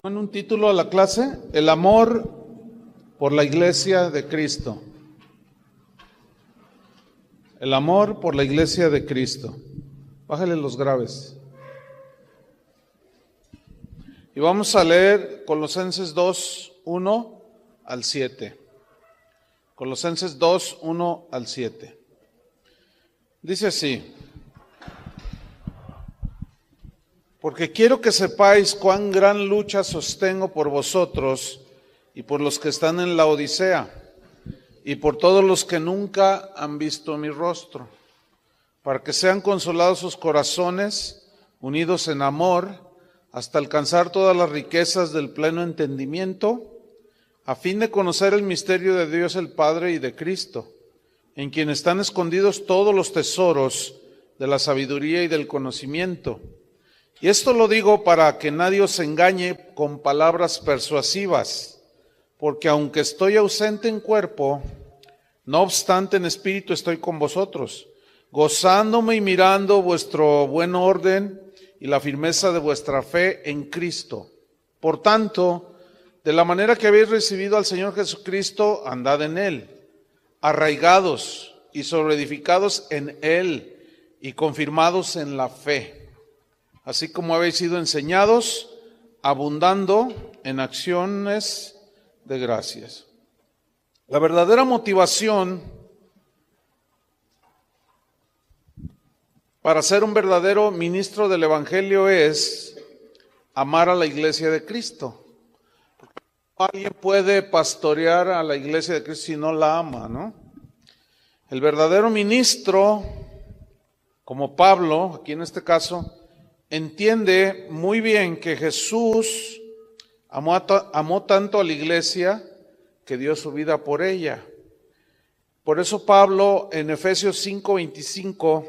Pongan un título a la clase: El amor por la Iglesia de Cristo. El amor por la Iglesia de Cristo. Bájale los graves. Y vamos a leer Colosenses 2, 1 al 7. Colosenses 2, 1 al 7. Dice así: porque quiero que sepáis cuán gran lucha sostengo por vosotros y por los que están en la Odisea y por todos los que nunca han visto mi rostro, para que sean consolados sus corazones, unidos en amor, hasta alcanzar todas las riquezas del pleno entendimiento, a fin de conocer el misterio de Dios el Padre y de Cristo, en quien están escondidos todos los tesoros de la sabiduría y del conocimiento. Y esto lo digo para que nadie os engañe con palabras persuasivas, porque aunque estoy ausente en cuerpo, no obstante en espíritu estoy con vosotros, gozándome y mirando vuestro buen orden y la firmeza de vuestra fe en Cristo. Por tanto, de la manera que habéis recibido al Señor Jesucristo, andad en Él, arraigados y sobreedificados en Él y confirmados en la fe, así como habéis sido enseñados, abundando en acciones de gracias. La verdadera motivación para ser un verdadero ministro del Evangelio es amar a la Iglesia de Cristo. Alguien puede pastorear a la Iglesia de Cristo si no la ama, ¿no? El verdadero ministro, como Pablo, aquí en este caso, entiende muy bien que Jesús amó tanto a la iglesia que dio su vida por ella. Por eso Pablo en Efesios 5:25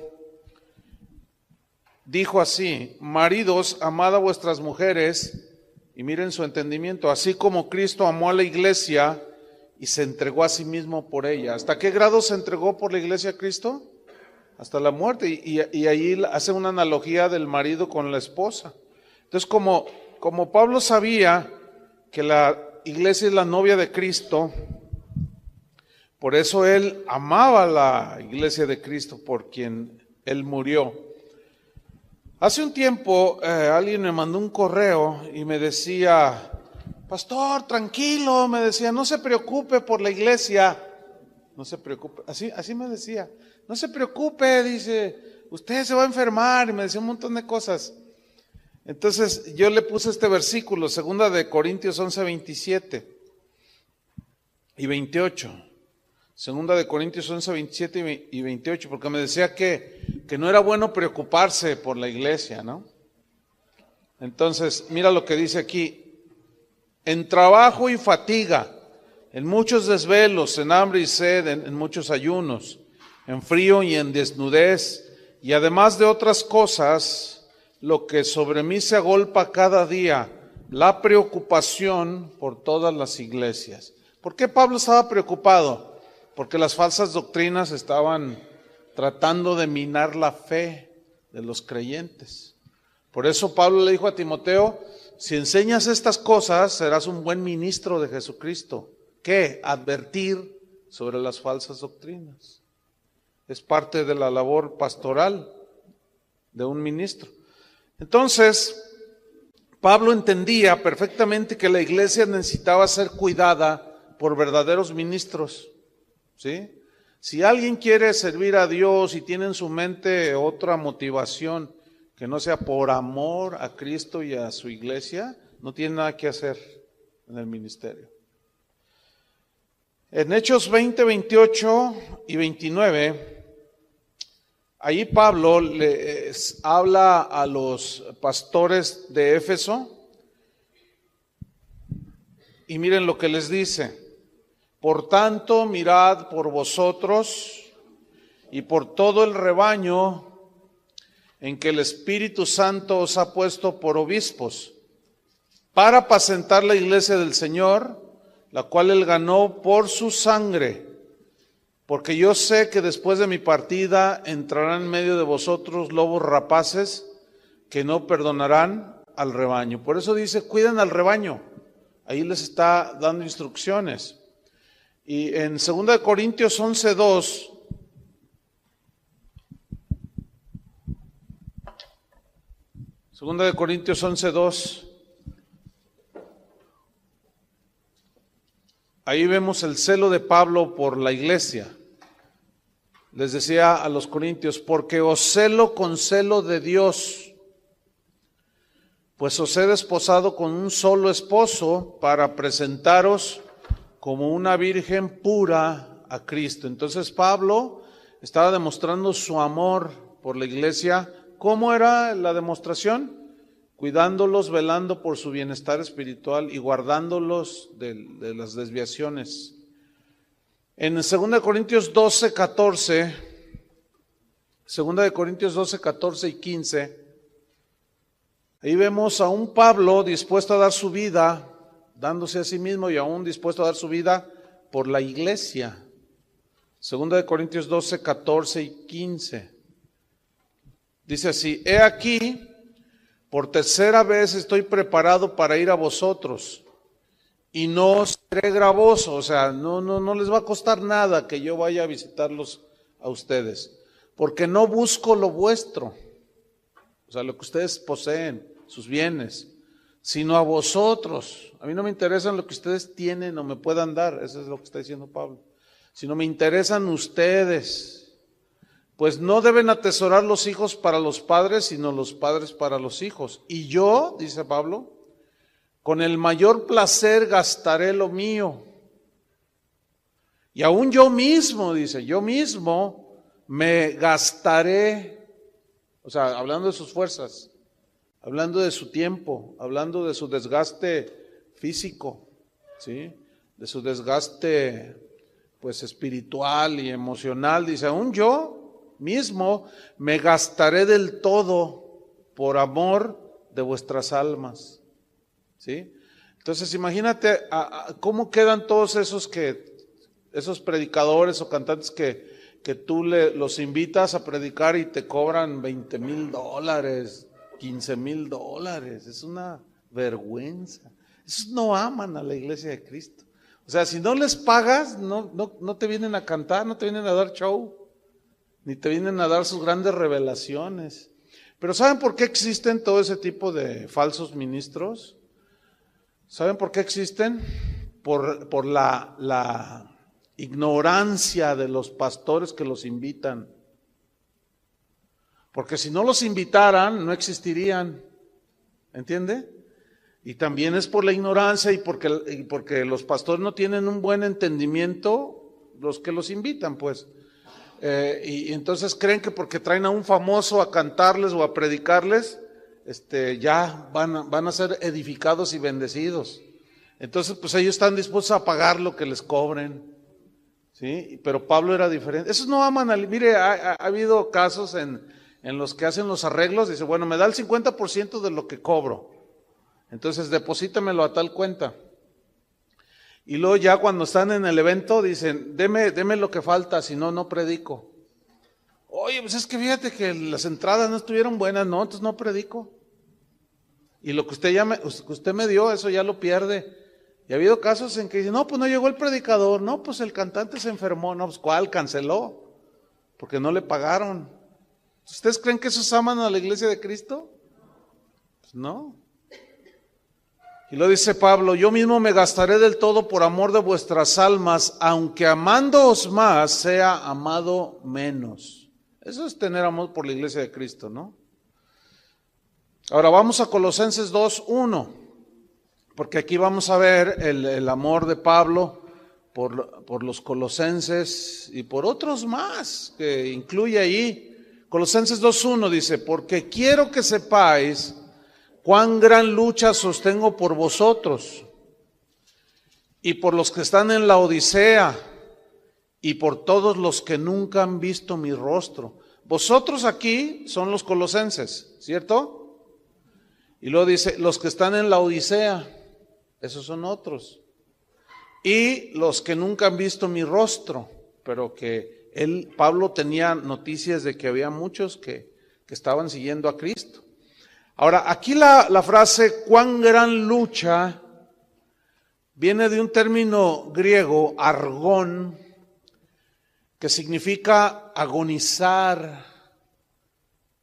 dijo así: maridos, amad a vuestras mujeres, y miren su entendimiento, así como Cristo amó a la iglesia y se entregó a sí mismo por ella. ¿Hasta qué grado se entregó por la iglesia Cristo? Hasta la muerte, y ahí hace una analogía del marido con la esposa. Entonces, como Pablo sabía que la iglesia es la novia de Cristo, por eso él amaba a la iglesia de Cristo por quien él murió. Hace un tiempo alguien me mandó un correo y me decía: pastor, tranquilo, me decía, no se preocupe por la iglesia, no se preocupe, así me decía. No se preocupe, dice, usted se va a enfermar, y me decía un montón de cosas. Entonces yo le puse este versículo, 2 de Corintios 11, 27 y 28. 2 de Corintios 11, 27 y 28, porque me decía que no era bueno preocuparse por la iglesia, ¿no? Entonces, mira lo que dice aquí: en trabajo y fatiga, en muchos desvelos, en hambre y sed, en muchos ayunos, en frío y en desnudez, y además de otras cosas, lo que sobre mí se agolpa cada día, la preocupación por todas las iglesias. ¿Por qué Pablo estaba preocupado? Porque las falsas doctrinas estaban tratando de minar la fe de los creyentes. Por eso Pablo le dijo a Timoteo: si enseñas estas cosas, serás un buen ministro de Jesucristo. ¿Qué? Advertir sobre las falsas doctrinas. Es parte de la labor pastoral de un ministro. Entonces, Pablo entendía perfectamente que la iglesia necesitaba ser cuidada por verdaderos ministros, ¿sí? Si alguien quiere servir a Dios y tiene en su mente otra motivación que no sea por amor a Cristo y a su iglesia, no tiene nada que hacer en el ministerio. En Hechos 20, 28 y 29... ahí Pablo les habla a los pastores de Éfeso y miren lo que les dice: por tanto, mirad por vosotros y por todo el rebaño en que el Espíritu Santo os ha puesto por obispos, para apacentar la iglesia del Señor, la cual él ganó por su sangre. Porque yo sé que después de mi partida entrarán en medio de vosotros lobos rapaces que no perdonarán al rebaño. Por eso dice, cuiden al rebaño. Ahí les está dando instrucciones. Y en 2 Corintios 11:2, Segunda de Corintios 11:2, ahí vemos el celo de Pablo por la iglesia. Les decía a los corintios, porque os celo con celo de Dios, pues os he desposado con un solo esposo para presentaros como una virgen pura a Cristo. Entonces Pablo estaba demostrando su amor por la iglesia. ¿Cómo era la demostración? Cuidándolos, velando por su bienestar espiritual y guardándolos de las desviaciones. En 2 Corintios 12:14, 2 Corintios 12:14 y 15, ahí vemos a un Pablo dispuesto a dar su vida, dándose a sí mismo y aún dispuesto a dar su vida por la iglesia. 2 Corintios 12:14 y 15. Dice así, he aquí, por tercera vez estoy preparado para ir a vosotros, y no seré gravoso, o sea, no les va a costar nada que yo vaya a visitarlos a ustedes, porque no busco lo vuestro, o sea, lo que ustedes poseen, sus bienes, sino a vosotros. A mí no me interesan lo que ustedes tienen o me puedan dar, eso es lo que está diciendo Pablo, sino me interesan ustedes. Pues no deben atesorar los hijos para los padres, sino los padres para los hijos. Y yo, dice Pablo, con el mayor placer gastaré lo mío. Y aún yo mismo, dice, yo mismo me gastaré, o sea, hablando de sus fuerzas, hablando de su tiempo, hablando de su desgaste físico, ¿sí? De su desgaste, pues, espiritual y emocional. Dice, aún yo mismo me gastaré del todo por amor de vuestras almas, ¿sí? Entonces imagínate cómo quedan todos esos predicadores o cantantes que tú los invitas a predicar y te cobran $20,000, $15,000. Es una vergüenza. Esos no aman a la iglesia de Cristo. O sea, si no les pagas, no te vienen a cantar, no te vienen a dar show, ni te vienen a dar sus grandes revelaciones. Pero ¿saben por qué existen todo ese tipo de falsos ministros? ¿Saben por qué existen? Por la ignorancia de los pastores que los invitan. Porque si no los invitaran, no existirían. ¿Entiende? Y también es por la ignorancia y porque los pastores no tienen un buen entendimiento, los que los invitan, pues. Y entonces creen que porque traen a un famoso a cantarles o a predicarles, ya van a ser edificados y bendecidos. Entonces pues ellos están dispuestos a pagar lo que les cobren, ¿sí? Pero Pablo era diferente. Esos no aman mire, ha habido casos en los que hacen los arreglos, dice, bueno, me da el 50% de lo que cobro, entonces deposítamelo a tal cuenta. Y luego ya cuando están en el evento dicen, deme lo que falta, si no, no predico. Oye, pues es que fíjate que las entradas no estuvieron buenas, no, entonces no predico. Y lo que usted me dio, eso ya lo pierde. Y ha habido casos en que dicen, no, pues no llegó el predicador, no, pues el cantante se enfermó, no, pues ¿cuál? Canceló, porque no le pagaron. ¿Ustedes creen que esos aman a la iglesia de Cristo? Pues no. Y lo dice Pablo, yo mismo me gastaré del todo por amor de vuestras almas, aunque amándoos más, sea amado menos. Eso es tener amor por la iglesia de Cristo, ¿no? Ahora vamos a Colosenses 2:1, porque aquí vamos a ver el amor de Pablo por los colosenses y por otros más que incluye ahí. Colosenses 2:1 dice, porque quiero que sepáis cuán gran lucha sostengo por vosotros y por los que están en la Odisea y por todos los que nunca han visto mi rostro. Vosotros aquí son los colosenses, ¿cierto? Y luego dice, los que están en la Odisea, esos son otros. Y los que nunca han visto mi rostro, pero que Pablo tenía noticias de que había muchos que estaban siguiendo a Cristo. Ahora, aquí la frase cuán gran lucha viene de un término griego, argón, que significa agonizar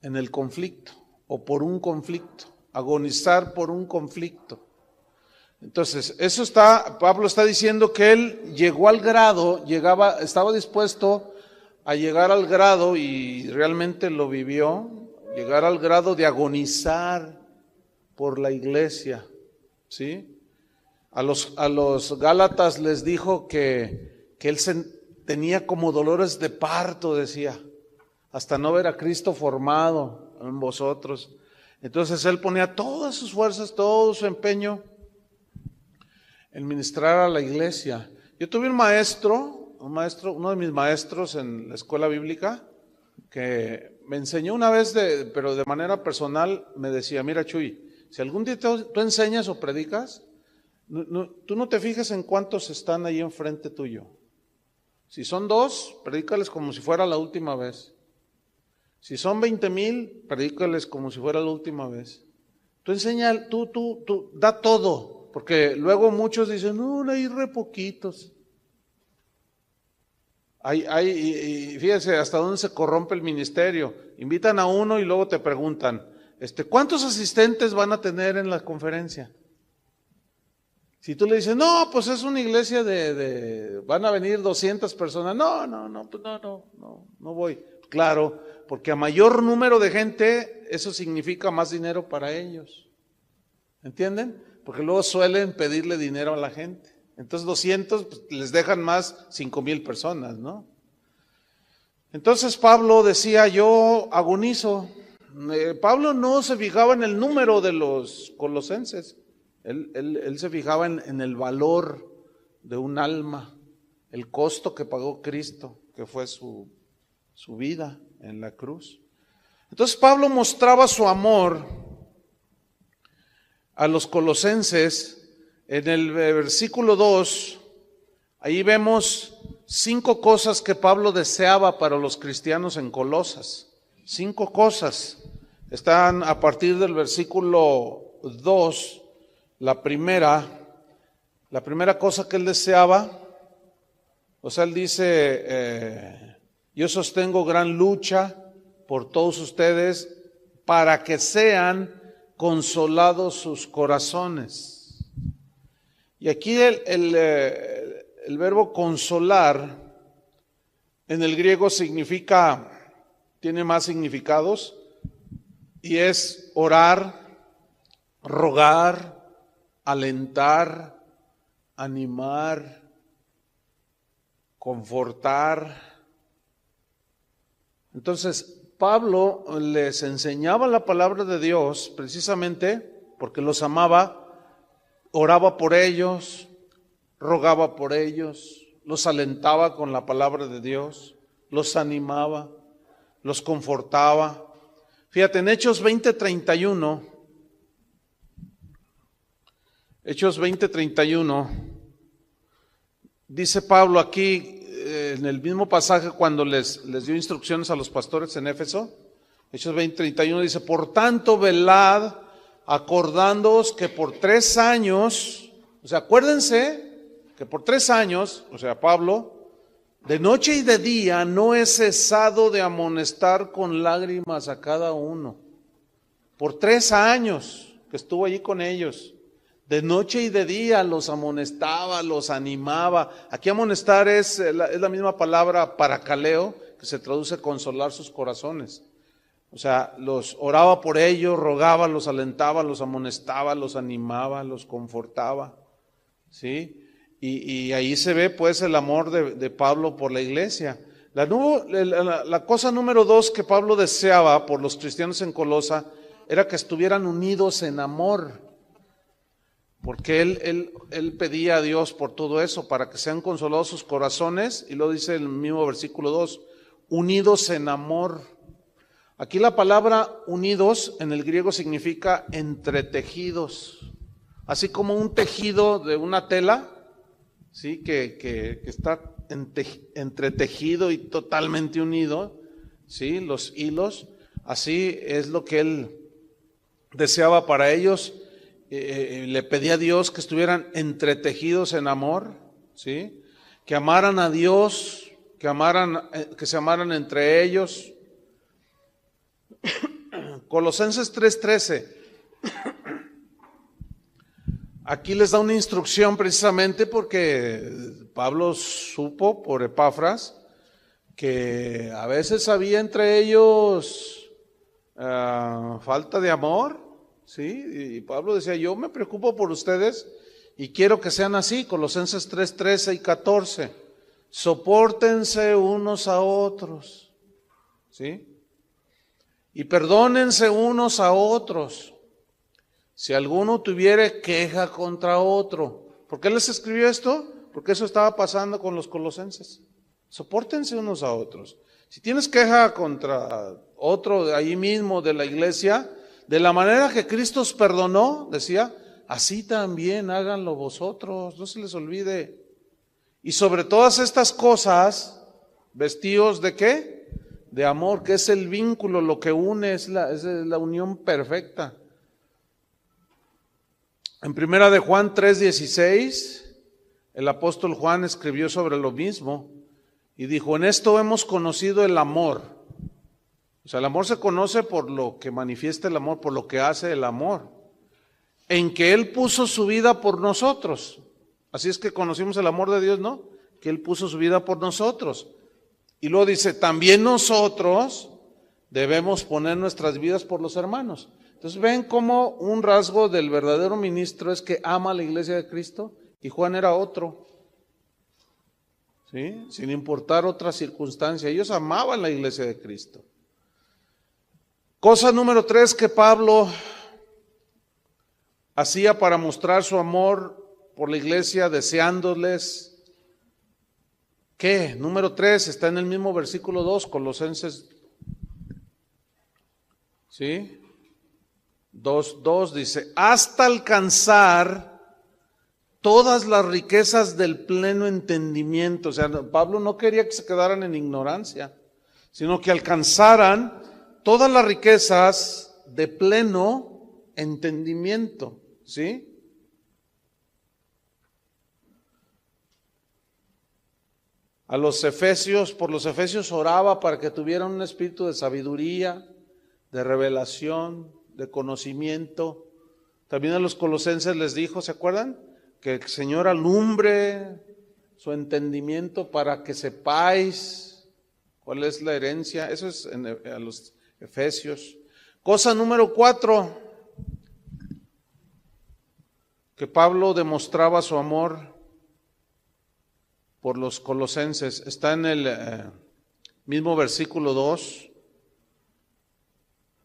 en el conflicto o por un conflicto, agonizar por un conflicto. Entonces, Pablo está diciendo que él llegó al grado, estaba dispuesto a llegar al grado, y realmente lo vivió, llegar al grado de agonizar por la iglesia, ¿sí? A los Gálatas les dijo que él tenía como dolores de parto, decía, hasta no ver a Cristo formado en vosotros. Entonces él ponía todas sus fuerzas, todo su empeño en ministrar a la iglesia. Yo tuve un maestro, uno de mis maestros en la escuela bíblica, que me enseñó una vez, pero de manera personal, me decía: mira, Chuy, si algún día tú enseñas o predicas, tú no te fijes en cuántos están ahí enfrente tuyo. Si son 2, predícales como si fuera la última vez. Si son 20,000, predícales como si fuera la última vez. Tú enseña, tú da todo, porque luego muchos dicen: no, hay re poquitos. Y fíjense hasta dónde se corrompe el ministerio. Invitan a uno y luego te preguntan: ¿cuántos asistentes van a tener en la conferencia? Si tú le dices: no, pues es una iglesia van a venir 200 personas. No voy. Claro, porque a mayor número de gente, eso significa más dinero para ellos. ¿Entienden? Porque luego suelen pedirle dinero a la gente. Entonces 200 pues, les dejan más 5,000 personas, ¿no? Entonces Pablo decía: yo agonizo. Pablo no se fijaba en el número de los colosenses. Él se fijaba en el valor de un alma, el costo que pagó Cristo, que fue su vida en la cruz. Entonces Pablo mostraba su amor a los colosenses. En el versículo 2, ahí vemos 5 cosas que Pablo deseaba para los cristianos en Colosas. 5 cosas. Están a partir del versículo 2. La primera cosa que él deseaba, o sea, él dice: yo sostengo gran lucha por todos ustedes para que sean consolados sus corazones. Y aquí el verbo consolar en el griego tiene más significados, y es orar, rogar, alentar, animar, confortar. Entonces, Pablo les enseñaba la palabra de Dios precisamente porque los amaba. Oraba por ellos, rogaba por ellos, los alentaba con la palabra de Dios, los animaba, los confortaba. Fíjate, en Hechos 20:31, dice Pablo aquí, en el mismo pasaje cuando les dio instrucciones a los pastores en Éfeso, Hechos 20:31 dice: por tanto, velad, acordándoos que por 3 años, o sea, acuérdense que por 3 años, o sea, Pablo, de noche y de día no he cesado de amonestar con lágrimas a cada uno. Por 3 años que estuvo allí con ellos, de noche y de día los amonestaba, los animaba. Aquí amonestar es la misma palabra paracaleo, que se traduce consolar sus corazones. O sea, los oraba por ellos, rogaba, los alentaba, los amonestaba, los animaba, los confortaba, ¿sí? Y ahí se ve pues el amor de Pablo por la iglesia. La cosa número 2 que Pablo deseaba por los cristianos en Colosa era que estuvieran unidos en amor, porque él pedía a Dios por todo eso, para que sean consolados sus corazones, y lo dice el mismo versículo 2, unidos en amor. Aquí la palabra unidos en el griego significa entretejidos, así como un tejido de una tela, ¿sí? que está entretejido y totalmente unido, ¿sí? Los hilos, así es lo que él deseaba para ellos, le pedía a Dios que estuvieran entretejidos en amor, ¿sí? Que amaran a Dios, que se amaran entre ellos. Colosenses 3:13. Aquí les da una instrucción precisamente porque Pablo supo por Epafras que a veces había entre ellos falta de amor, ¿sí? Y Pablo decía, yo me preocupo por ustedes y quiero que sean así. Colosenses 3:13 y 14. Sopórtense unos a otros, ¿sí? Y perdónense unos a otros, si alguno tuviere queja contra otro. ¿Por qué les escribió esto? Porque eso estaba pasando con los colosenses. Sopórtense unos a otros. Si tienes queja contra otro de ahí mismo de la iglesia, de la manera que Cristo os perdonó, decía, así también háganlo vosotros, no se les olvide. Y sobre todas estas cosas, vestidos ¿de qué? De amor, que es el vínculo, lo que une, es la unión perfecta. En primera de Juan 3:16, el apóstol Juan escribió sobre lo mismo y dijo, en esto hemos conocido el amor. O sea, el amor se conoce por lo que manifiesta el amor, por lo que hace el amor, en que Él puso su vida por nosotros. Así es que conocimos el amor de Dios, ¿no? Que Él puso su vida por nosotros. Y luego dice, también nosotros debemos poner nuestras vidas por los hermanos. Entonces ven cómo un rasgo del verdadero ministro es que ama a la iglesia de Cristo, y Juan era otro, ¿sí? Sin importar otra circunstancia, ellos amaban la iglesia de Cristo. Cosa número 3 que Pablo hacía para mostrar su amor por la iglesia, deseándoles, ¿qué? Número 3 está en el mismo versículo 2, Colosenses, ¿sí? 2:2 dice, hasta alcanzar todas las riquezas del pleno entendimiento. O sea, Pablo no quería que se quedaran en ignorancia, sino que alcanzaran todas las riquezas de pleno entendimiento, ¿sí? A los efesios, por los efesios oraba para que tuvieran un espíritu de sabiduría, de revelación, de conocimiento. También a los colosenses les dijo, ¿se acuerdan? Que el Señor alumbre su entendimiento para que sepáis cuál es la herencia. Eso es a los efesios. Cosa número 4, que Pablo demostraba su amor por los colosenses. Está en el mismo versículo 2.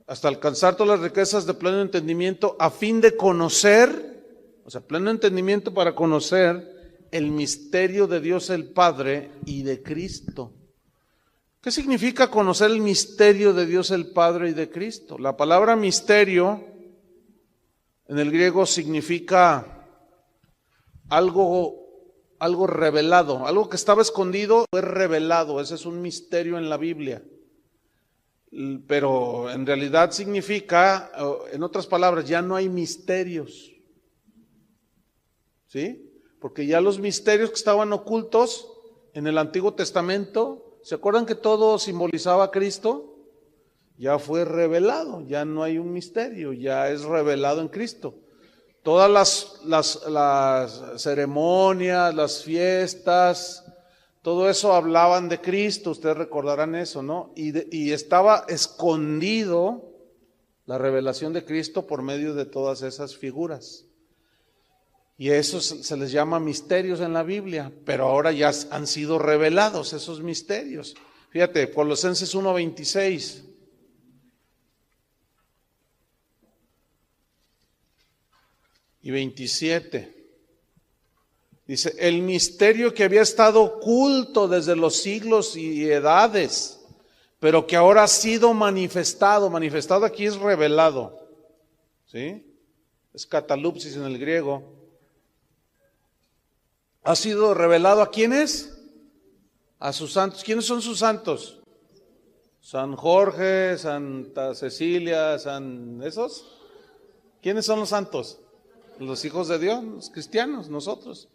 Hasta alcanzar todas las riquezas de pleno entendimiento, a fin de conocer, o sea, pleno entendimiento para conocer el misterio de Dios el Padre y de Cristo. ¿Qué significa conocer el misterio de Dios el Padre y de Cristo? La palabra misterio en el griego significa algo revelado, algo que estaba escondido fue revelado. Ese es un misterio en la Biblia. Pero en realidad significa, en otras palabras, ya no hay misterios, ¿sí? Porque ya los misterios que estaban ocultos en el Antiguo Testamento, ¿se acuerdan que todo simbolizaba a Cristo? Ya fue revelado, ya no hay un misterio, ya es revelado en Cristo. Todas las ceremonias, las fiestas, todo eso hablaban de Cristo, ustedes recordarán eso, ¿no? Y estaba escondido la revelación de Cristo por medio de todas esas figuras. Y eso se les llama misterios en la Biblia, pero ahora ya han sido revelados esos misterios. Fíjate, Colosenses 1:26. Y 27. Dice, el misterio que había estado oculto desde los siglos y edades, pero que ahora ha sido manifestado. Manifestado aquí es revelado, ¿sí? Es catalupsis en el griego. Ha sido revelado ¿a quiénes? A sus santos. ¿Quiénes son sus santos? San Jorge, Santa Cecilia, esos. ¿Quiénes son los santos? Los hijos de Dios, los cristianos, nosotros.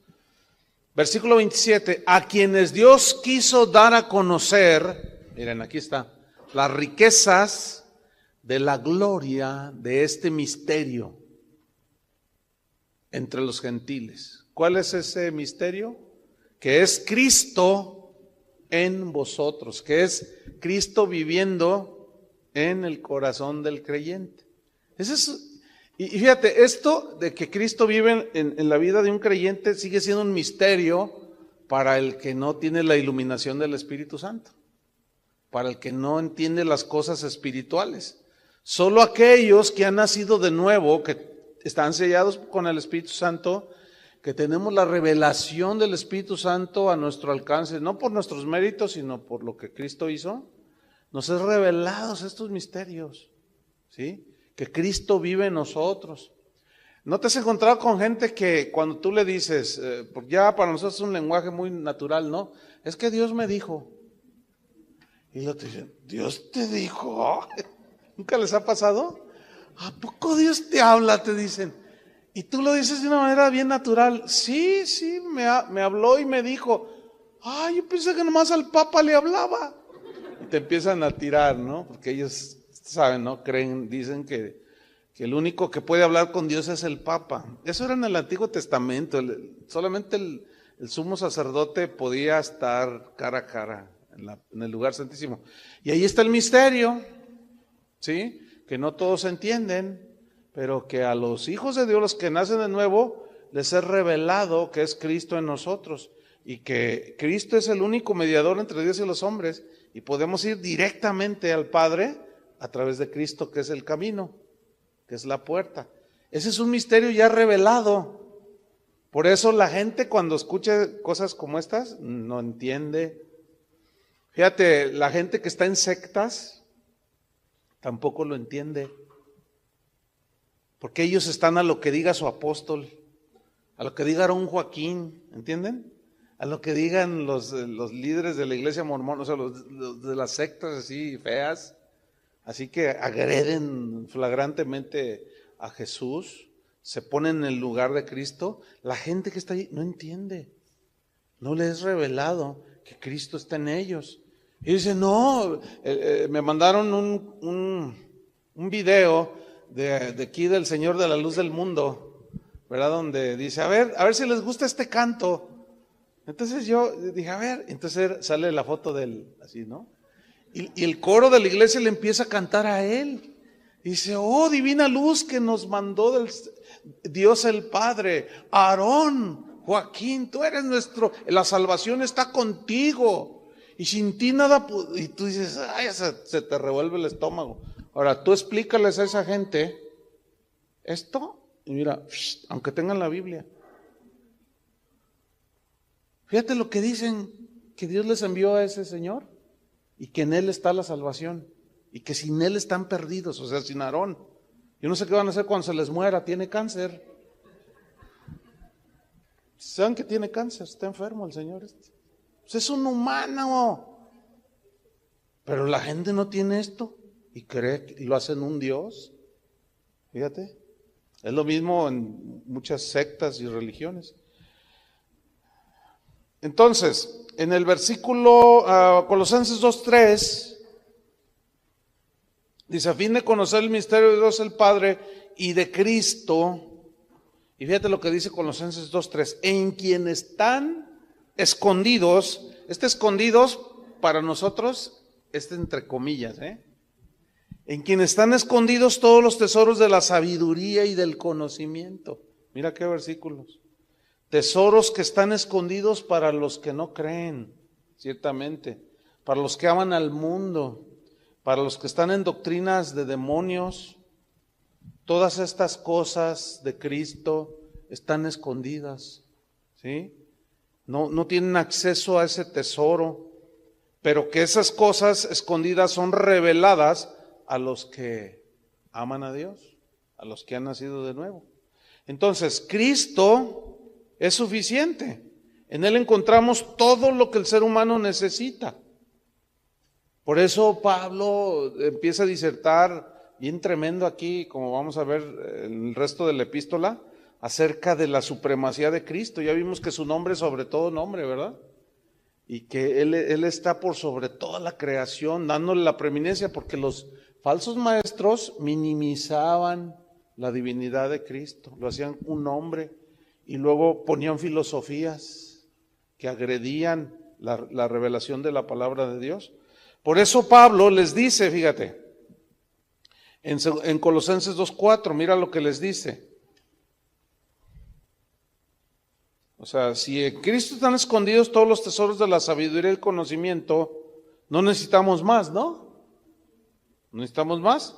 Versículo 27, a quienes Dios quiso dar a conocer, miren, aquí está, las riquezas de la gloria de este misterio entre los gentiles. ¿Cuál es ese misterio? Que es Cristo en vosotros, que es Cristo viviendo en el corazón del creyente. Ese es. Y fíjate, esto de que Cristo vive en la vida de un creyente sigue siendo un misterio para el que no tiene la iluminación del Espíritu Santo, para el que no entiende las cosas espirituales. Solo aquellos que han nacido de nuevo, que están sellados con el Espíritu Santo, que tenemos la revelación del Espíritu Santo a nuestro alcance, no por nuestros méritos, sino por lo que Cristo hizo, nos es revelados estos misterios, ¿sí? Que Cristo vive en nosotros. ¿No te has encontrado con gente que cuando tú le dices, porque ya para nosotros es un lenguaje muy natural, ¿no? Es que Dios me dijo. Y ellos te dicen, ¿Dios te dijo? ¿Nunca les ha pasado? ¿A poco Dios te habla? Te dicen. Y tú lo dices de una manera bien natural. Sí, me habló y me dijo. Ay, yo pensé que nomás al Papa le hablaba. Y te empiezan a tirar, ¿no? Porque ellos saben, ¿no? Creen, dicen que el único que puede hablar con Dios es el Papa. Eso era en el Antiguo Testamento. Solamente el sumo sacerdote podía estar cara a cara en el lugar santísimo. Y ahí está el misterio, ¿sí? Que no todos entienden, pero que a los hijos de Dios, los que nacen de nuevo, les es revelado que es Cristo en nosotros. Y que Cristo es el único mediador entre Dios y los hombres. Y podemos ir directamente al Padre a través de Cristo, que es el camino, que es la puerta. Ese es un misterio ya revelado. Por eso la gente cuando escucha cosas como estas no entiende. Fíjate, la gente que está en sectas tampoco lo entiende. Porque ellos están a lo que diga su apóstol, a lo que diga Aarón Joaquín, ¿entienden? A lo que digan los líderes de la iglesia mormona, o sea, los de las sectas así feas. Así que agreden flagrantemente a Jesús, se ponen en el lugar de Cristo. La gente que está ahí no entiende, no les es revelado que Cristo está en ellos. Y dicen, no, me mandaron un video de aquí del Señor de la Luz del Mundo, ¿verdad? Donde dice, a ver si les gusta este canto. Entonces yo dije, a ver, entonces sale la foto de él, así, ¿no? Y el coro de la iglesia le empieza a cantar a él. Dice, oh divina luz que nos mandó del Dios el Padre, Aarón, Joaquín, tú eres nuestro, la salvación está contigo. Y sin ti nada, y tú dices, ay, se te revuelve el estómago. Ahora, tú explícales a esa gente esto, y mira, aunque tengan la Biblia. Fíjate lo que dicen, que Dios les envió a ese Señor. Y que en Él está la salvación. Y que sin Él están perdidos, o sea, sin Aarón. Yo no sé qué van a hacer cuando se les muera, tiene cáncer. ¿Saben que tiene cáncer? Está enfermo el Señor este. Pues es un humano. Pero la gente no tiene esto. Y cree que lo hacen un Dios. Fíjate. Es lo mismo en muchas sectas y religiones. Entonces, en el versículo Colosenses 2:3 dice, a fin de conocer el misterio de Dios el Padre y de Cristo. Y fíjate lo que dice Colosenses 2:3, en quien están escondidos. Escondidos para nosotros, entre comillas, en quien están escondidos todos los tesoros de la sabiduría y del conocimiento. Mira qué versículos. Tesoros que están escondidos para los que no creen, ciertamente, para los que aman al mundo, para los que están en doctrinas de demonios. Todas estas cosas de Cristo están escondidas, ¿sí? No tienen acceso a ese tesoro, pero que esas cosas escondidas son reveladas a los que aman a Dios, a los que han nacido de nuevo. Entonces, Cristo es suficiente. En Él encontramos todo lo que el ser humano necesita. Por eso Pablo empieza a disertar bien tremendo aquí, como vamos a ver en el resto de la epístola, acerca de la supremacía de Cristo. Ya vimos que su nombre es sobre todo nombre, ¿verdad? Y que Él está por sobre toda la creación, dándole la preeminencia, porque los falsos maestros minimizaban la divinidad de Cristo, lo hacían un hombre, y luego ponían filosofías que agredían la revelación de la palabra de Dios. Por eso Pablo les dice, fíjate, en Colosenses 2:4, mira lo que les dice. O sea, si en Cristo están escondidos todos los tesoros de la sabiduría y el conocimiento, no necesitamos más, ¿no? ¿No necesitamos más?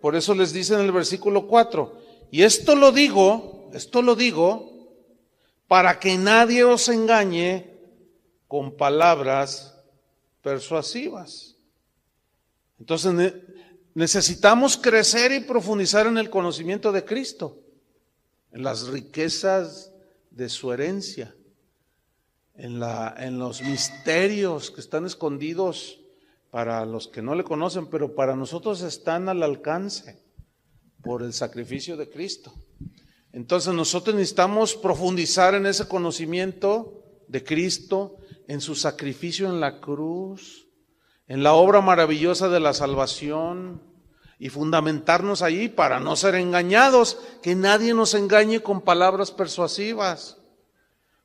Por eso les dice en el versículo 4, y esto lo digo para que nadie os engañe con palabras persuasivas. Entonces necesitamos crecer y profundizar en el conocimiento de Cristo, en las riquezas de su herencia, en los misterios que están escondidos para los que no le conocen, pero para nosotros están al alcance por el sacrificio de Cristo. Entonces nosotros necesitamos profundizar en ese conocimiento de Cristo, en su sacrificio en la cruz, en la obra maravillosa de la salvación, y fundamentarnos allí para no ser engañados, que nadie nos engañe con palabras persuasivas.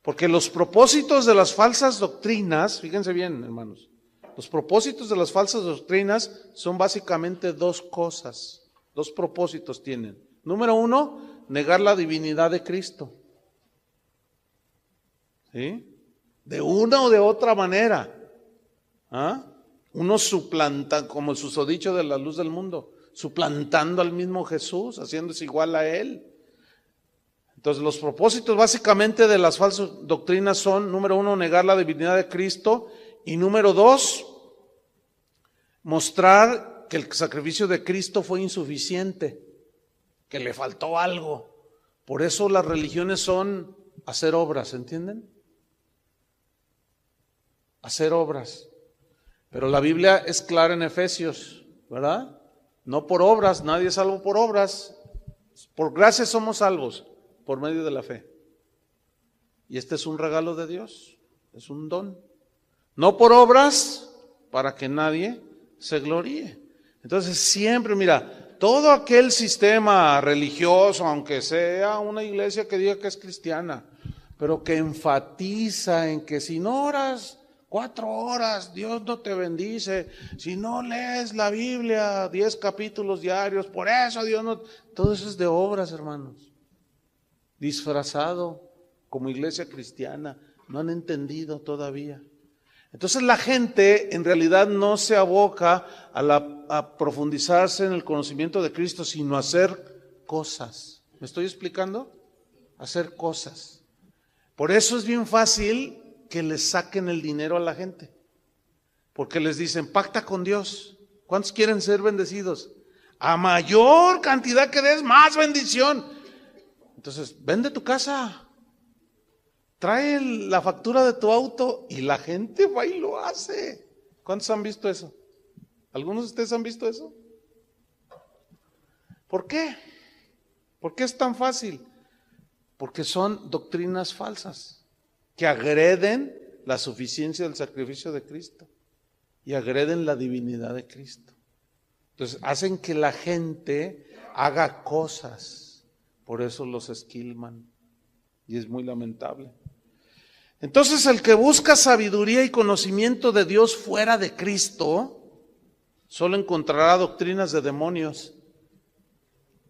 Porque los propósitos de las falsas doctrinas, fíjense bien, hermanos, los propósitos de las falsas doctrinas son básicamente dos cosas, dos propósitos tienen. Número uno, negar la divinidad de Cristo. ¿Sí? De una o de otra manera. ¿Ah? Unos suplantan, como el susodicho de la luz del mundo, suplantando al mismo Jesús, haciéndose igual a Él. Entonces los propósitos básicamente de las falsas doctrinas son, número uno, negar la divinidad de Cristo, y número dos, mostrar que el sacrificio de Cristo fue insuficiente, que le faltó algo. Por eso las religiones son hacer obras, ¿entienden? Hacer obras. Pero la Biblia es clara en Efesios, ¿verdad? No por obras, nadie es salvo por obras. Por gracia somos salvos, por medio de la fe. Y este es un regalo de Dios, es un don. No por obras, para que nadie se gloríe. Entonces siempre, mira, todo aquel sistema religioso, aunque sea una iglesia que diga que es cristiana, pero que enfatiza en que si no oras 4 horas, Dios no te bendice. Si no lees la Biblia 10 capítulos diarios, por eso Dios no... Todo eso es de obras, hermanos. Disfrazado como iglesia cristiana. No han entendido todavía. Entonces la gente en realidad no se aboca a profundizarse en el conocimiento de Cristo, sino a hacer cosas. ¿Me estoy explicando? Hacer cosas. Por eso es bien fácil que les saquen el dinero a la gente, porque les dicen, pacta con Dios. ¿Cuántos quieren ser bendecidos? A mayor cantidad que des, más bendición. Entonces, vende tu casa, trae la factura de tu auto, y la gente va y lo hace. ¿Cuántos han visto eso? ¿Algunos de ustedes han visto eso? ¿Por qué? ¿Por qué es tan fácil? Porque son doctrinas falsas que agreden la suficiencia del sacrificio de Cristo y agreden la divinidad de Cristo. Entonces hacen que la gente haga cosas, por eso los esquilman, y es muy lamentable. Entonces el que busca sabiduría y conocimiento de Dios fuera de Cristo, solo encontrará doctrinas de demonios.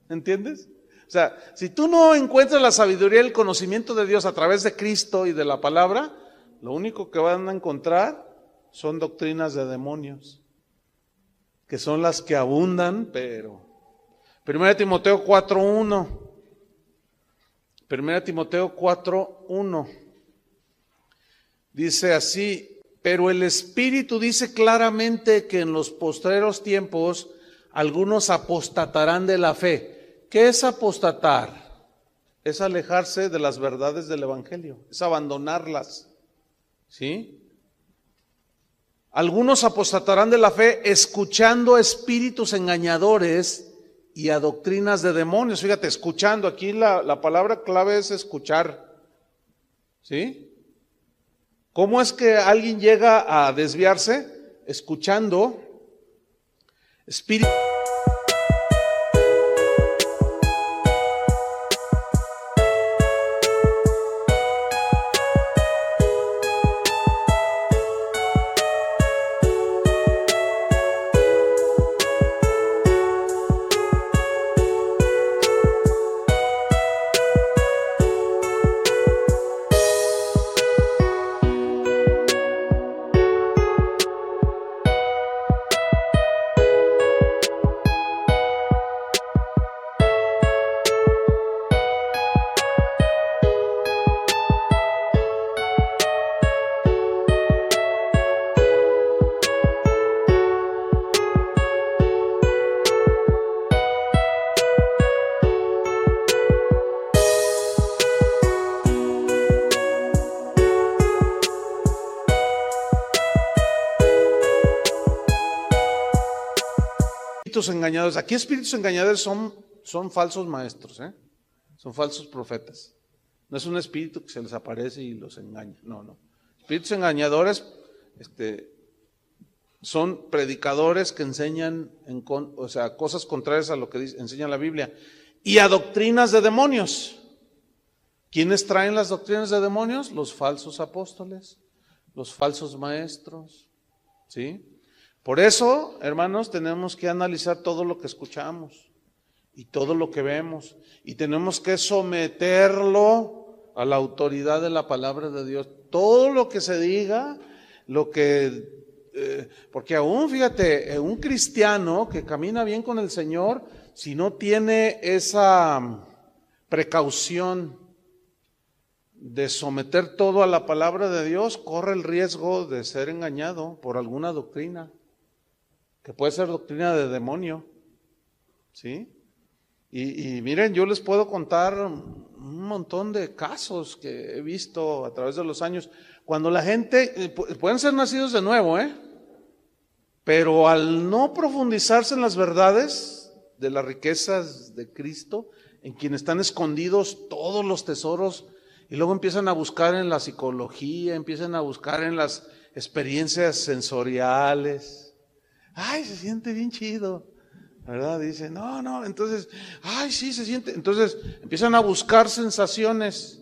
¿Entiendes? O sea, si tú no encuentras la sabiduría y el conocimiento de Dios a través de Cristo y de la palabra, lo único que van a encontrar son doctrinas de demonios, que son las que abundan, pero... 1 Timoteo 4:1. 1 Timoteo 4:1. Dice así, pero el Espíritu dice claramente que en los postreros tiempos algunos apostatarán de la fe. ¿Qué es apostatar? Es alejarse de las verdades del Evangelio, es abandonarlas, ¿sí? Algunos apostatarán de la fe escuchando espíritus engañadores y a doctrinas de demonios. Fíjate, escuchando, aquí la palabra clave es escuchar. ¿Sí? ¿Cómo es que alguien llega a desviarse? Escuchando espíritus engañadores. Aquí espíritus engañadores son falsos maestros, son falsos profetas. No es un espíritu que se les aparece y los engaña. No. Espíritus engañadores son predicadores que enseñan cosas contrarias a lo que enseña la Biblia. Y a doctrinas de demonios. ¿Quiénes traen las doctrinas de demonios? Los falsos apóstoles, los falsos maestros, ¿sí? Por eso, hermanos, tenemos que analizar todo lo que escuchamos y todo lo que vemos, y tenemos que someterlo a la autoridad de la palabra de Dios. Todo lo que se diga, porque aún, fíjate, un cristiano que camina bien con el Señor, si no tiene esa precaución de someter todo a la palabra de Dios, corre el riesgo de ser engañado por alguna doctrina, que puede ser doctrina de demonio, ¿sí? Y miren, yo les puedo contar un montón de casos que he visto a través de los años, cuando la gente, pueden ser nacidos de nuevo, pero al no profundizarse en las verdades de las riquezas de Cristo, en quien están escondidos todos los tesoros, y luego empiezan a buscar en la psicología, empiezan a buscar en las experiencias sensoriales. Ay, se siente bien chido, ¿verdad? Dice, no, entonces, ay, sí, se siente. Entonces empiezan a buscar sensaciones,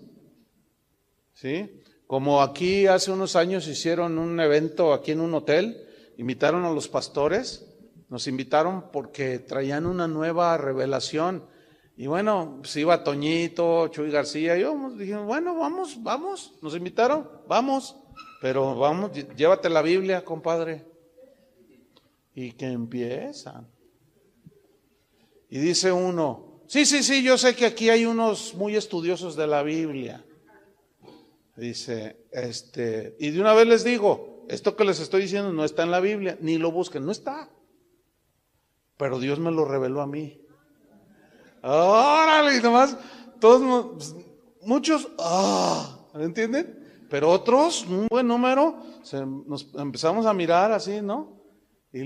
¿sí? Como aquí hace unos años hicieron un evento aquí en un hotel, invitaron a los pastores, nos invitaron porque traían una nueva revelación. Y bueno, pues iba Toñito, Chuy García, y yo dijimos, bueno, vamos, nos invitaron, vamos, pero vamos, llévate la Biblia, compadre. Y que empiezan. Y dice uno, sí, yo sé que aquí hay unos muy estudiosos de la Biblia. Dice, y de una vez les digo, esto que les estoy diciendo no está en la Biblia, ni lo busquen, no está. Pero Dios me lo reveló a mí. Órale, y nomás, todos, muchos, ¿me entienden? Pero otros, un buen número, nos empezamos a mirar así, ¿no? Y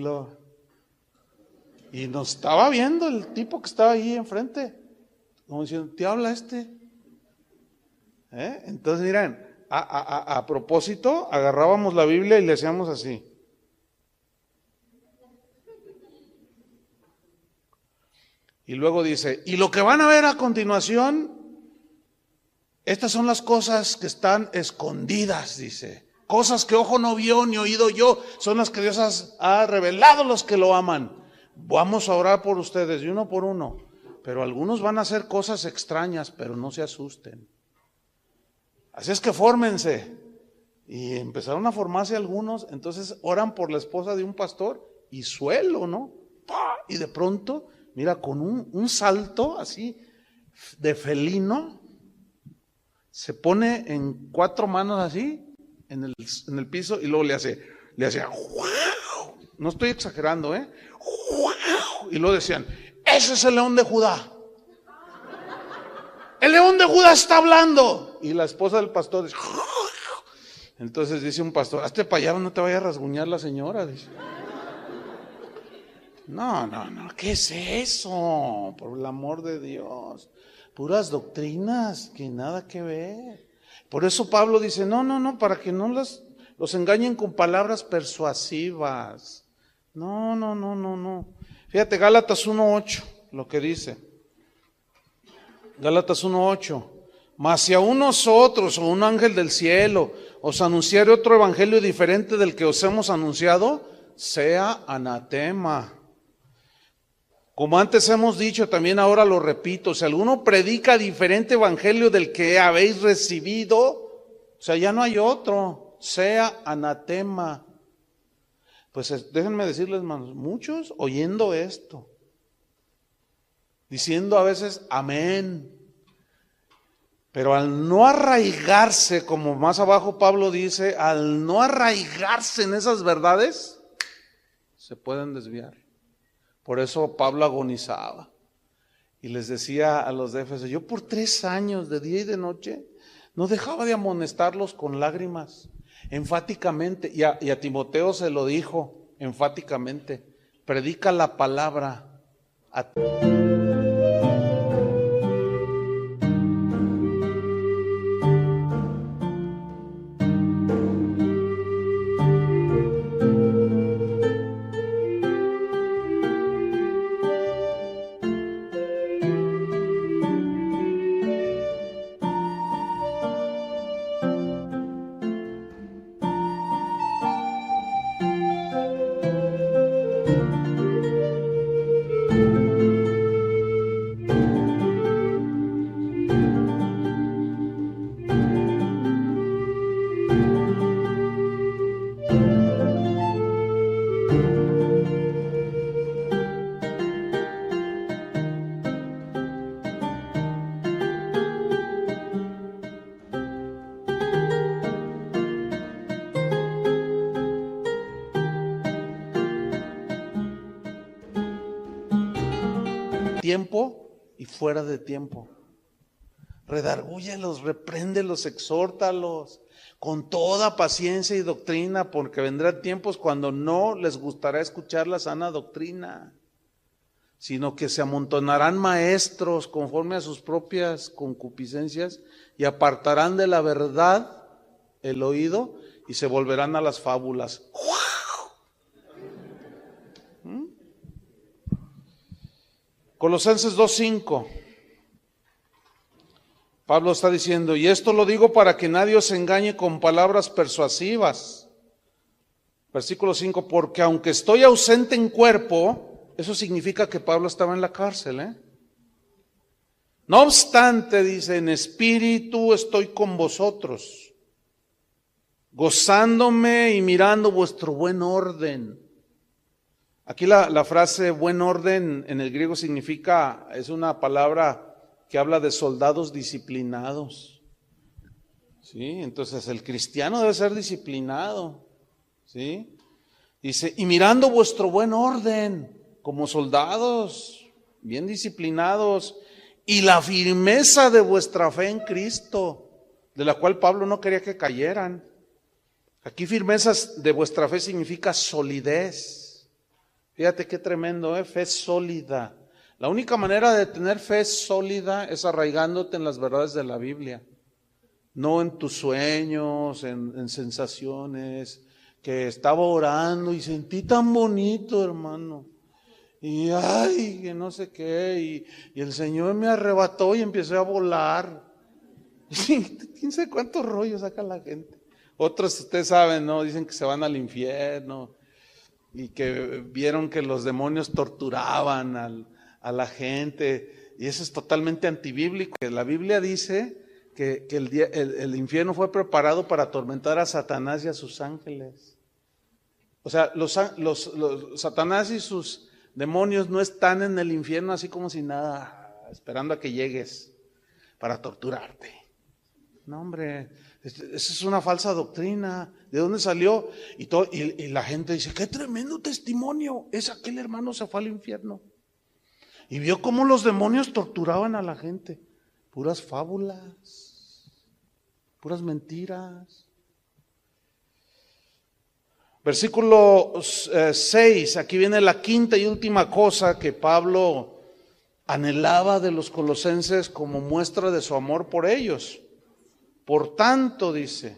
nos estaba viendo el tipo que estaba ahí enfrente, como diciendo, ¿te habla este? Entonces, miren, a propósito, agarrábamos la Biblia y le hacíamos así. Y luego dice, y lo que van a ver a continuación, estas son las cosas que están escondidas, dice. Cosas que ojo no vio ni oído yo, son las que Dios ha revelado a los que lo aman. Vamos a orar por ustedes, y uno por uno. Pero algunos van a hacer cosas extrañas, pero no se asusten. Así es que fórmense. Y empezaron a formarse algunos, entonces oran por la esposa de un pastor, y suelo, ¿no? ¡Pah! Y de pronto, mira, con un salto así de felino, se pone en 4 manos así, en el piso, y luego le hacía, ¡wow! No estoy exagerando, ¡wow! Y luego decían, ese es el león de Judá. El león de Judá está hablando. Y la esposa del pastor dice, entonces dice un pastor, hazte para allá, no te vaya a rasguñar la señora, dice. No, ¿qué es eso? Por el amor de Dios. Puras doctrinas que nada que ver. Por eso Pablo dice, no, para que no los engañen con palabras persuasivas. No. Fíjate, Gálatas 1:8, lo que dice. Gálatas 1:8. Mas si aún nosotros o un ángel del cielo os anunciare otro evangelio diferente del que os hemos anunciado, sea anatema. Como antes hemos dicho, también ahora lo repito, si alguno predica diferente evangelio del que habéis recibido, o sea, ya no hay otro, sea anatema. Pues déjenme decirles, hermanos, muchos oyendo esto, diciendo a veces amén, pero al no arraigarse, como más abajo Pablo dice, al no arraigarse en esas verdades, se pueden desviar. Por eso Pablo agonizaba y les decía a los de Éfeso, yo por 3 años, de día y de noche, no dejaba de amonestarlos con lágrimas, enfáticamente, y a Timoteo se lo dijo enfáticamente, predica la palabra a tiempo y fuera de tiempo. Redargúyelos, repréndelos, exhórtalos con toda paciencia y doctrina, porque vendrán tiempos cuando no les gustará escuchar la sana doctrina, sino que se amontonarán maestros conforme a sus propias concupiscencias y apartarán de la verdad el oído y se volverán a las fábulas. Colosenses 2:5. Pablo está diciendo, y esto lo digo para que nadie os engañe con palabras persuasivas. Versículo 5, porque aunque estoy ausente en cuerpo, eso significa que Pablo estaba en la cárcel, No obstante, dice, en espíritu estoy con vosotros, gozándome y mirando vuestro buen orden. Aquí la frase buen orden en el griego significa, es una palabra que habla de soldados disciplinados. ¿Sí? Entonces el cristiano debe ser disciplinado. ¿Sí? Dice, y mirando vuestro buen orden, como soldados, bien disciplinados, y la firmeza de vuestra fe en Cristo, de la cual Pablo no quería que cayeran. Aquí firmezas de vuestra fe significa solidez. Fíjate qué tremendo, fe sólida. La única manera de tener fe sólida es arraigándote en las verdades de la Biblia, no en tus sueños, en sensaciones, que estaba orando y sentí tan bonito, hermano, y ay, que no sé qué, y el Señor me arrebató y empecé a volar. ¿Quién sabe cuántos rollos saca la gente? Otros, ustedes saben, ¿no? Dicen que se van al infierno y que vieron que los demonios torturaban a la gente, y eso es totalmente antibíblico. La Biblia dice que el infierno fue preparado para atormentar a Satanás y a sus ángeles. O sea, los Satanás y sus demonios no están en el infierno así como si nada, esperando a que llegues para torturarte. No, hombre, esa es una falsa doctrina. ¿De dónde salió? Y la gente dice, qué tremendo testimonio, es aquel hermano se fue al infierno y vio cómo los demonios torturaban a la gente. Puras fábulas, puras mentiras. Versículo 6, aquí viene la quinta y última cosa que Pablo anhelaba de los colosenses como muestra de su amor por ellos. Por tanto, dice,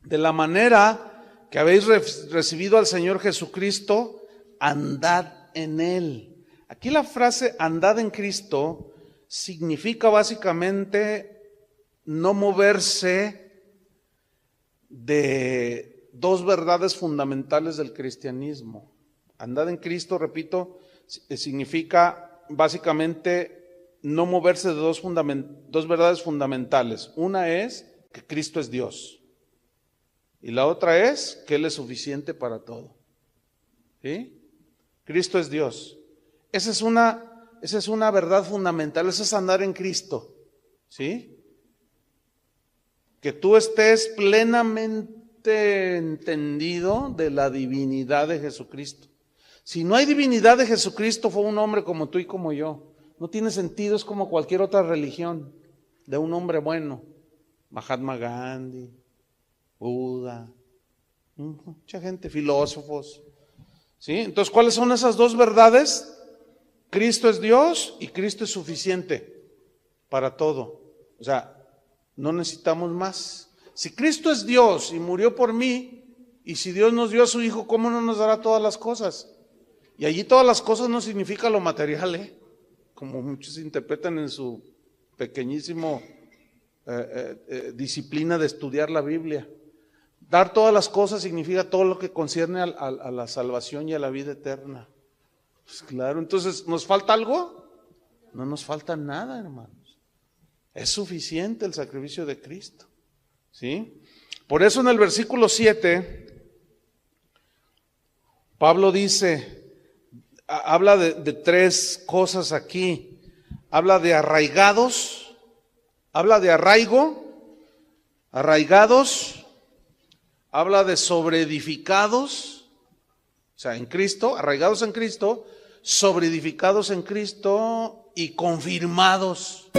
de la manera que habéis recibido al Señor Jesucristo, andad en Él. Aquí la frase andad en Cristo significa básicamente no moverse de dos verdades fundamentales del cristianismo. Andad en Cristo, repito, significa básicamente no moverse de dos verdades fundamentales. Una es que Cristo es Dios y la otra es que Él es suficiente para todo. ¿Sí? Cristo es Dios. Esa es una verdad fundamental, eso es andar en Cristo. ¿Sí? Que tú estés plenamente entendido de la divinidad de Jesucristo. Si no hay divinidad de Jesucristo, fue un hombre como tú y como yo. No tiene sentido, es como cualquier otra religión de un hombre bueno. Mahatma Gandhi, Buda, mucha gente, filósofos. ¿Sí? Entonces, ¿cuáles son esas dos verdades? Cristo es Dios y Cristo es suficiente para todo. O sea, no necesitamos más. Si Cristo es Dios y murió por mí, y si Dios nos dio a su Hijo, ¿cómo no nos dará todas las cosas? Y allí todas las cosas no significa lo material, como muchos interpretan en su pequeñísimo disciplina de estudiar la Biblia. Dar todas las cosas significa todo lo que concierne a la salvación y a la vida eterna. Pues claro, entonces, ¿nos falta algo? No nos falta nada, hermanos. Es suficiente el sacrificio de Cristo. ¿Sí? Por eso en el versículo 7, Pablo dice, habla de tres cosas aquí. Habla de arraigados, habla de arraigados, habla de sobreedificados, o sea, en Cristo, arraigados en Cristo, sobreedificados en Cristo y confirmados.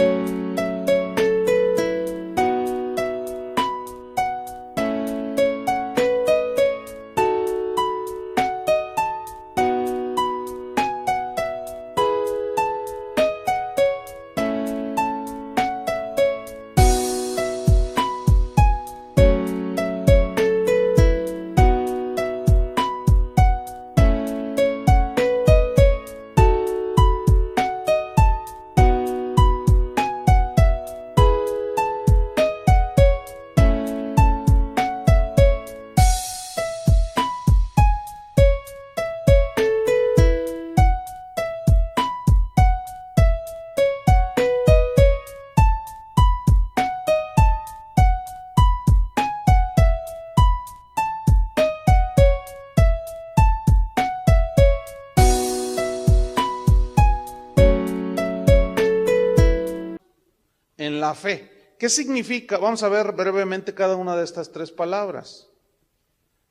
En la fe. ¿Qué significa? Vamos a ver brevemente cada una de estas tres palabras.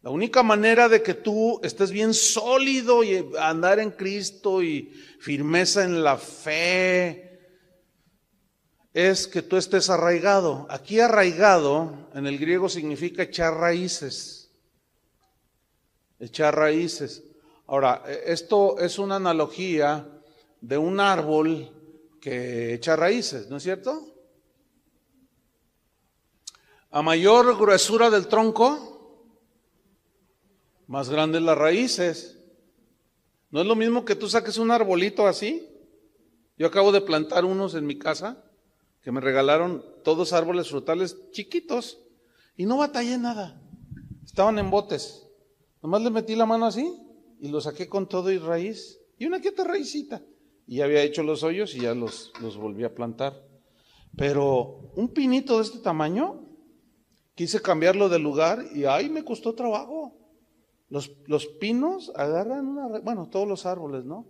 La única manera de que tú estés bien sólido y andar en Cristo y firmeza en la fe es que tú estés arraigado. Aquí arraigado en el griego significa echar raíces. Echar raíces. Ahora, esto es una analogía de un árbol que echa raíces, ¿no es cierto? A mayor gruesura del tronco, más grandes las raíces. No es lo mismo que tú saques un arbolito así. Yo acabo de plantar unos en mi casa, que me regalaron todos árboles frutales chiquitos, y no batallé nada. Estaban en botes. Nomás le metí la mano así, y los saqué con todo y raíz, y una quieta raicita. Y ya había hecho los hoyos y ya los volví a plantar. Pero un pinito de este tamaño, quise cambiarlo de lugar y ¡ay! Me costó trabajo. Los pinos agarran bueno, todos los árboles, ¿no?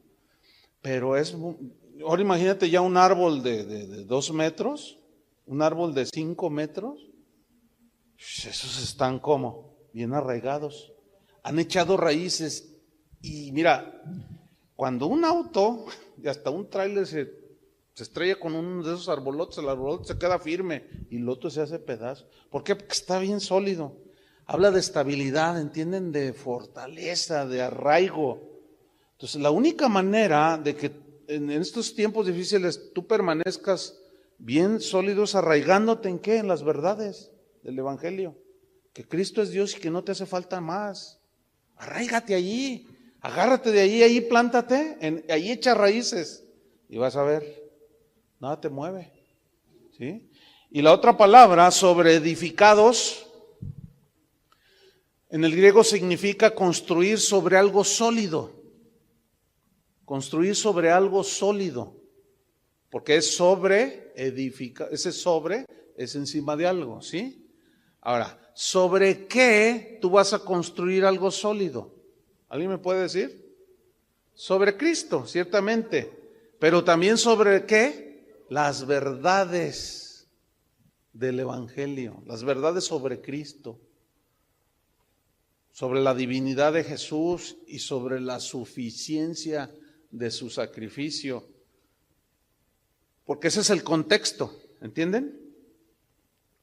Pero ahora imagínate ya un árbol de 2 metros, un árbol de 5 metros. Esos están como bien arraigados. Han echado raíces. Y mira, cuando un auto y hasta un tráiler se estrella con uno de esos arbolotes, el arbolote se queda firme y el otro se hace pedazo. ¿Por qué? Porque está bien sólido. habla de estabilidad, ¿entienden? De fortaleza, de arraigo. Entonces, la única manera de que en estos tiempos difíciles tú permanezcas bien sólidos, arraigándote ¿en qué? En las verdades del Evangelio. Que Cristo es Dios y que no te hace falta más. Arráigate allí, agárrate de allí, ahí plántate, ahí echa raíces y vas a ver, nada te mueve. ¿Sí? Y la otra palabra, sobre edificados, en el griego significa construir sobre algo sólido. Construir sobre algo sólido. Porque es sobre, edifica, ese sobre es encima de algo, ¿sí? Ahora, ¿sobre qué tú vas a construir algo sólido? ¿Alguien me puede decir? Sobre Cristo, ciertamente. Pero también sobre qué? Las verdades del Evangelio, las verdades sobre Cristo, sobre la divinidad de Jesús y sobre la suficiencia de su sacrificio. Porque ese es el contexto, ¿entienden?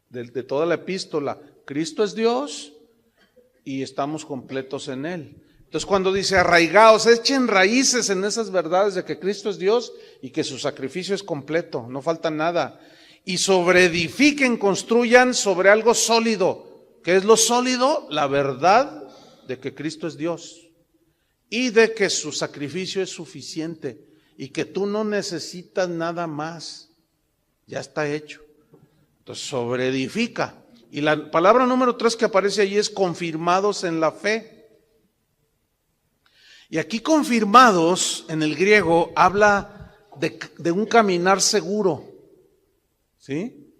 De toda la epístola. Cristo es Dios y estamos completos en Él. Entonces cuando dice arraigaos, echen raíces en esas verdades de que Cristo es Dios y que su sacrificio es completo, no falta nada. Y sobreedifiquen, construyan sobre algo sólido. ¿Qué es lo sólido? La verdad de que Cristo es Dios y de que su sacrificio es suficiente y que tú no necesitas nada más, ya está hecho. Entonces sobreedifica. Y la palabra número 3 que aparece allí es confirmados en la fe. Y aquí confirmados en el griego habla de un caminar seguro. ¿Sí?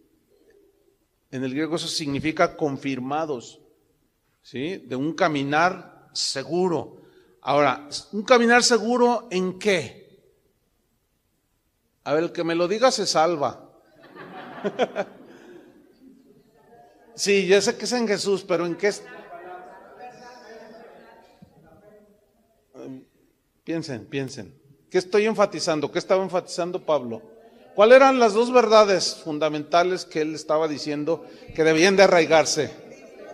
En el griego eso significa confirmados. ¿Sí? De un caminar seguro. Ahora, ¿un caminar seguro en qué? A ver, el que me lo diga se salva. Sí, yo sé que es en Jesús, pero ¿en qué? Piensen. ¿Qué estoy enfatizando? ¿Qué estaba enfatizando Pablo? ¿Cuáles eran las dos verdades fundamentales que él estaba diciendo que debían de arraigarse?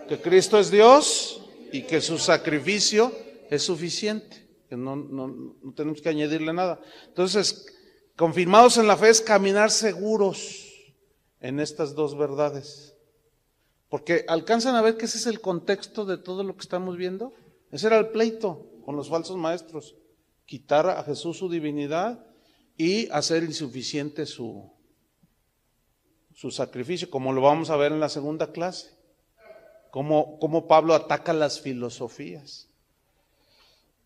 Que Cristo es Dios y que su sacrificio es suficiente, que no tenemos que añadirle nada. Entonces, confirmados en la fe es caminar seguros en estas dos verdades. Porque alcanzan a ver que ese es el contexto de todo lo que estamos viendo. Ese era el pleito con los falsos maestros. Quitar a Jesús su divinidad y hacer insuficiente su sacrificio, como lo vamos a ver en la segunda clase. Cómo Pablo ataca las filosofías.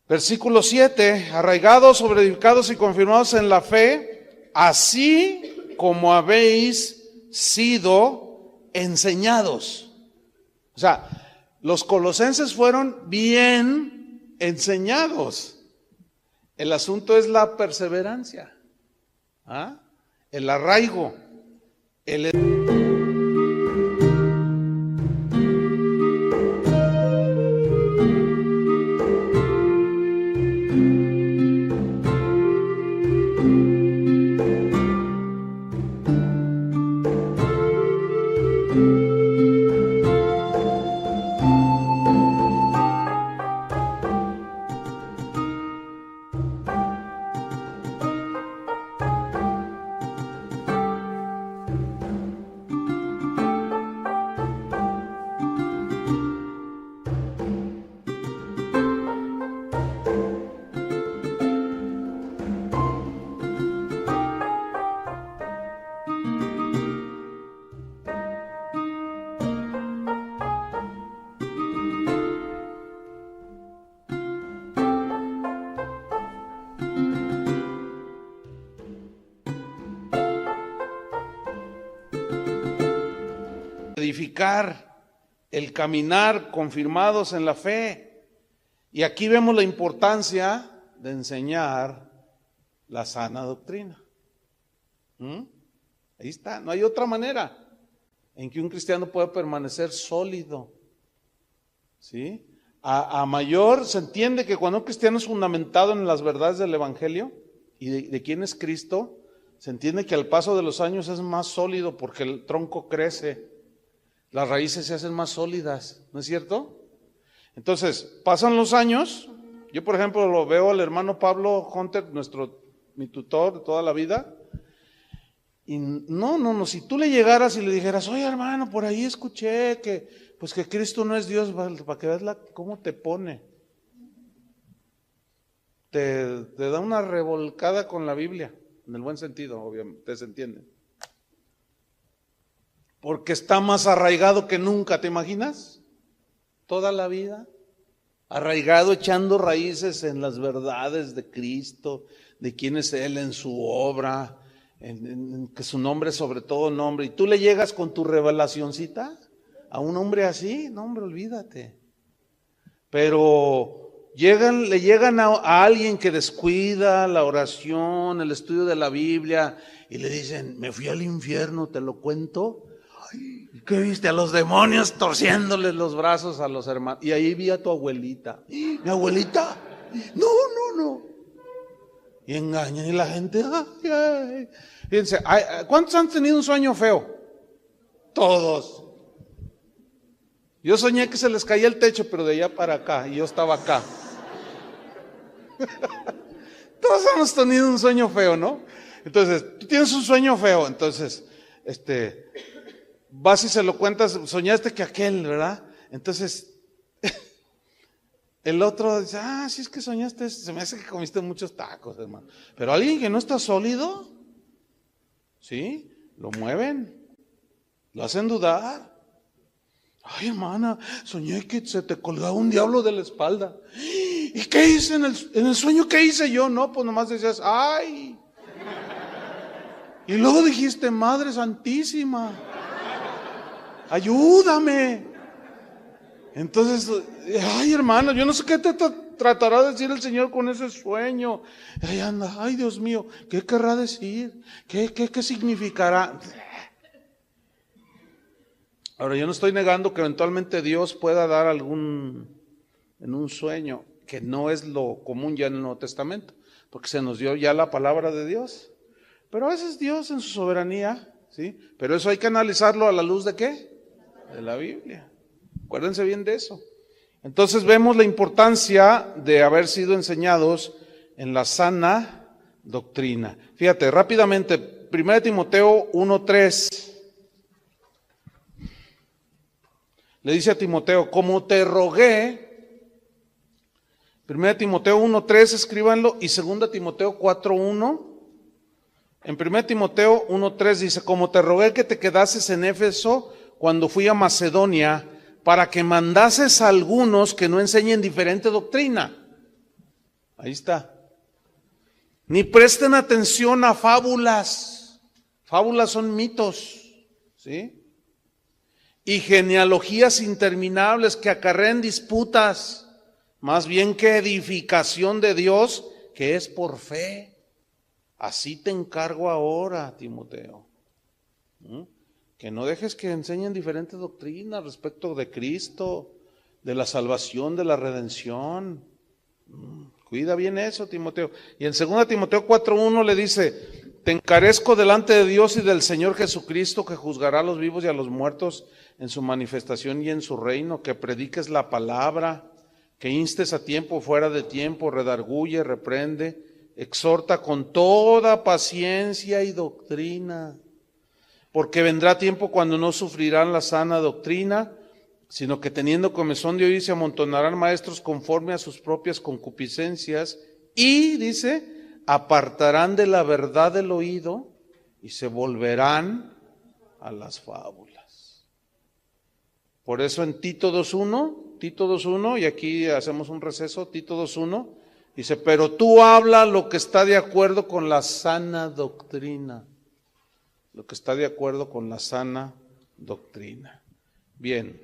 Versículo 7, arraigados, sobreedificados y confirmados en la fe, así como habéis sido enseñados. O sea, los colosenses fueron bien enseñados. El asunto es la perseverancia, el arraigo, edificar, el caminar confirmados en la fe. Y aquí vemos la importancia de enseñar la sana doctrina. Ahí está, no hay otra manera en que un cristiano pueda permanecer sólido. ¿Sí? A mayor se entiende que cuando un cristiano es fundamentado en las verdades del Evangelio y de quién es Cristo, se entiende que al paso de los años es más sólido porque el tronco crece. las raíces se hacen más sólidas, ¿no es cierto? Entonces, pasan los años. Yo, por ejemplo, lo veo al hermano Pablo Hunter, mi tutor de toda la vida. Y no, si tú le llegaras y le dijeras, oye hermano, por ahí escuché que Cristo no es Dios, para que veas cómo te pone. Te da una revolcada con la Biblia, en el buen sentido, obviamente, se entiende. Porque está más arraigado que nunca, ¿te imaginas? Toda la vida, arraigado, echando raíces en las verdades de Cristo, de quién es Él en su obra, en que su nombre es sobre todo nombre, y tú le llegas con tu revelacioncita a un hombre así, no hombre, olvídate. Pero le llegan a alguien que descuida la oración, el estudio de la Biblia, y le dicen, me fui al infierno, ¿te lo cuento? Ay, ¿qué viste? A los demonios torciéndoles los brazos a los hermanos. Y ahí vi a tu abuelita. ¿Mi abuelita? No. Y engañan y la gente, ay. Fíjense, ¿cuántos han tenido un sueño feo? Todos. Yo soñé que se les caía el techo, pero de allá para acá, y yo estaba acá. Todos hemos tenido un sueño feo, ¿no? Entonces, tú tienes un sueño feo, entonces, vas y se lo cuentas, soñaste que aquel, ¿verdad? Entonces, el otro dice, sí es que soñaste, se me hace que comiste muchos tacos, hermano. Pero alguien que no está sólido, ¿sí? Lo mueven, lo hacen dudar. Ay, hermana, soñé que se te colgaba un diablo de la espalda. ¿Y qué hice en el sueño? ¿Qué hice yo? No, pues nomás decías, ay. Y luego dijiste, Madre Santísima, ayúdame. Entonces, ay, hermano, yo no sé qué te tratará de decir el Señor con ese sueño. Ahí anda, ay, Dios mío, ¿qué querrá decir? ¿Qué significará? Ahora, yo no estoy negando que eventualmente Dios pueda dar en un sueño, que no es lo común ya en el Nuevo Testamento, porque se nos dio ya la palabra de Dios. Pero a veces Dios en su soberanía, ¿sí? Pero eso hay que analizarlo a la luz ¿de qué? De la Biblia. Acuérdense bien de eso. Entonces vemos la importancia de haber sido enseñados en la sana doctrina. Fíjate, rápidamente, 1 Timoteo 1:3. Le dice a Timoteo, como te rogué, 1 Timoteo 1:3, escríbanlo, y 2 Timoteo 4:1. En 1 Timoteo 1:3 dice, como te rogué que te quedases en Éfeso cuando fui a Macedonia, para que mandases a algunos que no enseñen diferente doctrina. Ahí está. Ni presten atención a fábulas. Fábulas son mitos, ¿sí? Y genealogías interminables que acarrean disputas, más bien que edificación de Dios, que es por fe. Así te encargo ahora, Timoteo. Que no dejes que enseñen diferentes doctrinas respecto de Cristo, de la salvación, de la redención. Cuida bien eso, Timoteo. Y en 2 Timoteo 4:1 le dice, te encarezco delante de Dios y del Señor Jesucristo, que juzgará a los vivos y a los muertos en su manifestación y en su reino, que prediques la palabra, que instes a tiempo, fuera de tiempo, redarguye, reprende, exhorta con toda paciencia y doctrina. Porque vendrá tiempo cuando no sufrirán la sana doctrina, sino que teniendo comezón de oír se amontonarán maestros conforme a sus propias concupiscencias y, dice, apartarán de la verdad del oído y se volverán a las fábulas. Por eso en Tito 2:1, y aquí hacemos un receso, Tito 2:1, dice, pero tú habla lo que está de acuerdo con la sana doctrina. Lo que está de acuerdo con la sana doctrina. Bien.